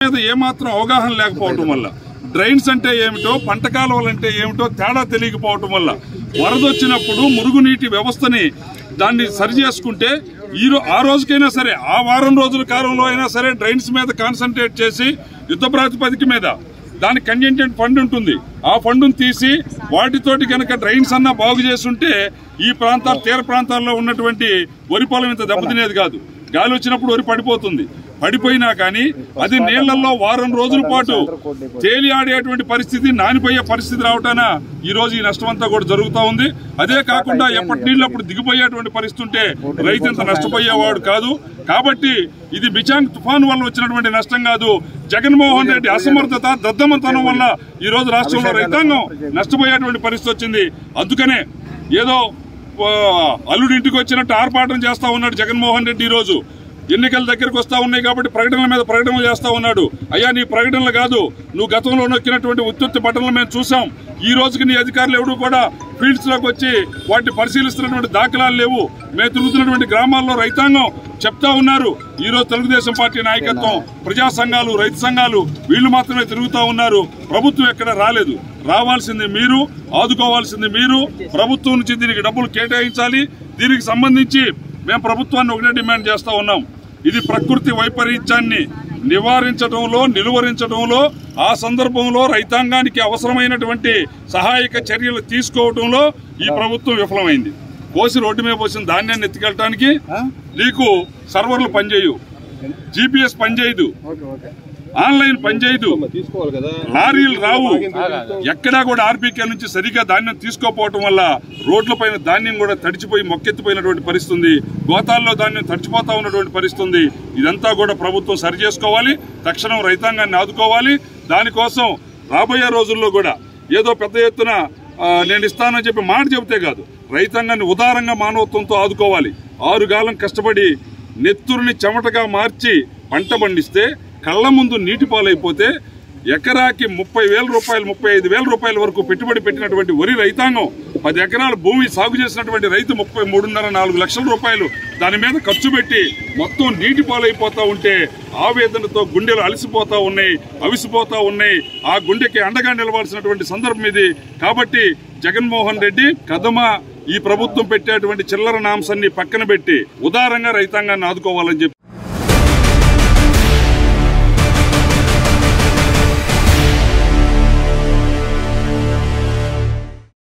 మీద ఏమాత్రం అవగాహన లేకపోవటం వల్ల, డ్రైన్స్ అంటే ఏమిటో పంట కాలువలంటే ఏమిటో తేడా తెలియకపోవటం వల్ల వరదొచ్చినప్పుడు మురుగునీటి వ్యవస్థని దాన్ని సరి చేసుకుంటే ఆ రోజుకైనా సరే, ఆ వారం రోజుల కాలంలో అయినా సరే డ్రైన్స్ మీద కాన్సన్ట్రేట్ చేసి యుద్ధ ప్రాతిపదిక మీద దానికి కంటింజెంట్ ఫండ్ ఉంటుంది, ఆ ఫండ్ను తీసి వాటితోటి కనుక డ్రైన్స్ అన్నా బాగు చేస్తుంటే ఈ ప్రాంతాలు తీర ప్రాంతాల్లో ఉన్నటువంటి వరి పొలం ఇంత దెబ్బతినేది కాదు. గాలి వచ్చినప్పుడు వరి పడిపోతుంది, పడిపోయినా కానీ అది నీళ్లలో వారం రోజుల పాటు తేలి ఆడేటువంటి పరిస్థితి, నానిపోయే పరిస్థితి రావటాన ఈ రోజు ఈ నష్టం అంతా కూడా జరుగుతూ ఉంది. అదే కాకుండా ఎప్పటి నీళ్ళప్పుడు దిగిపోయేటువంటి పరిస్థితి ఉంటే రైతు ఇంత నష్టపోయేవాడు కాదు. కాబట్టి ఇది బిచాంగ్ తుఫాను వల్ల వచ్చినటువంటి నష్టం కాదు, జగన్మోహన్ రెడ్డి అసమర్థత, దద్దమతనం వల్ల ఈ రోజు రాష్ట్రంలో రైతాంగం నష్టపోయేటువంటి పరిస్థితి వచ్చింది. అందుకనే ఏదో అల్లుడింటికి వచ్చినట్టు ఆర్పాటం చేస్తా ఉన్నాడు జగన్మోహన్ రెడ్డి. ఈ రోజు ఎన్నికల దగ్గరకు వస్తా ఉన్నాయి కాబట్టి ప్రకటనల మీద ప్రకటనలు చేస్తా ఉన్నాడు. అయ్యా నీ ప్రకటనలు కాదు, నువ్వు గతంలో నొక్కినటువంటి ఉత్తుత్తి బట్టలను మేము చూసాం. ఈ రోజుకి నీ అధికారులు ఎవరు కూడా ఫీల్డ్స్ లోకి వచ్చి వాటిని పరిశీలిస్తున్నటువంటి దాఖలాలు లేవు. మేము తిరుగుతున్నటువంటి గ్రామాల్లో రైతాంగం చెప్తా ఉన్నారు. ఈ రోజు తెలుగుదేశం పార్టీ నాయకత్వం, ప్రజా సంఘాలు, రైతు సంఘాలు వీళ్ళు మాత్రమే తిరుగుతా ఉన్నారు. ప్రభుత్వం ఎక్కడ రాలేదు. రావాల్సింది మీరు, ఆదుకోవాల్సింది మీరు. ప్రభుత్వం నుంచి దీనికి డబ్బులు కేటాయించాలి. దీనికి సంబంధించి మేము ప్రభుత్వాన్ని ఒకటే డిమాండ్ చేస్తా ఉన్నాం. ఇది ప్రకృతి వైపరీత్యాన్ని నివారించడంలో, నిలువరించడంలో, ఆ సందర్భంలో రైతాంగానికి అవసరమైనటువంటి సహాయక చర్యలు తీసుకోవడంలో ఈ ప్రభుత్వం విఫలమైంది. కోసి రోడ్డు మీద పోసిన ధాన్యాన్ని ఎత్తుకెళ్ళటానికి నీకు సర్వర్లు పనిచేయవు, GPS పనిచేయదు, ఆన్లైన్ పనిచేయదు, లారీలు రావు. ఎక్కడా కూడా ఆర్బీకే నుంచి సరిగ్గా ధాన్యం తీసుకోపోవటం వల్ల రోడ్లపైన ధాన్యం కూడా తడిచిపోయి మొక్కెత్తిపోయినటువంటి పరిస్థితి ఉంది. గోతాల్లో ధాన్యం తడిచిపోతా ఉన్నటువంటి పరిస్థితి ఉంది. ఇదంతా కూడా ప్రభుత్వం సరి చేసుకోవాలి. తక్షణం రైతాంగాన్ని ఆదుకోవాలి. దానికోసం రాబోయే రోజుల్లో కూడా ఏదో పెద్ద ఎత్తున నేను ఇస్తానని చెప్పి మాట చెబితే కాదు, రైతాంగాన్ని ఉదారంగా మానవత్వంతో ఆదుకోవాలి. 6 కాలం కష్టపడి నెత్తురుని చెమటగా మార్చి పంట పండిస్తే కళ్ల ముందు నీటి పాలైపోతే ఎకరాకి 30,000 రూపాయలు, 35,000 రూపాయల వరకు పెట్టుబడి పెట్టినటువంటి వరి రైతాంగం, 10 ఎకరాల భూమి సాగు చేసినటువంటి రైతు 33.5-4 లక్షల రూపాయలు దాని మీద ఖర్చు పెట్టి మొత్తం నీటి పాలైపోతా ఉంటే ఆవేదనతో గుండెలు అలసిపోతా ఉన్నాయి, అవిసిపోతా ఉన్నాయి. ఆ గుండెకి అండగా నిలవాల్సినటువంటి సందర్భం ఇది. కాబట్టి జగన్మోహన్ రెడ్డి కదమ ఈ ప్రభుత్వం పెట్టేటువంటి చిల్లర నాంశాన్ని పక్కన పెట్టి ఉదారంగా రైతాంగాన్ని ఆదుకోవాలని చెప్పి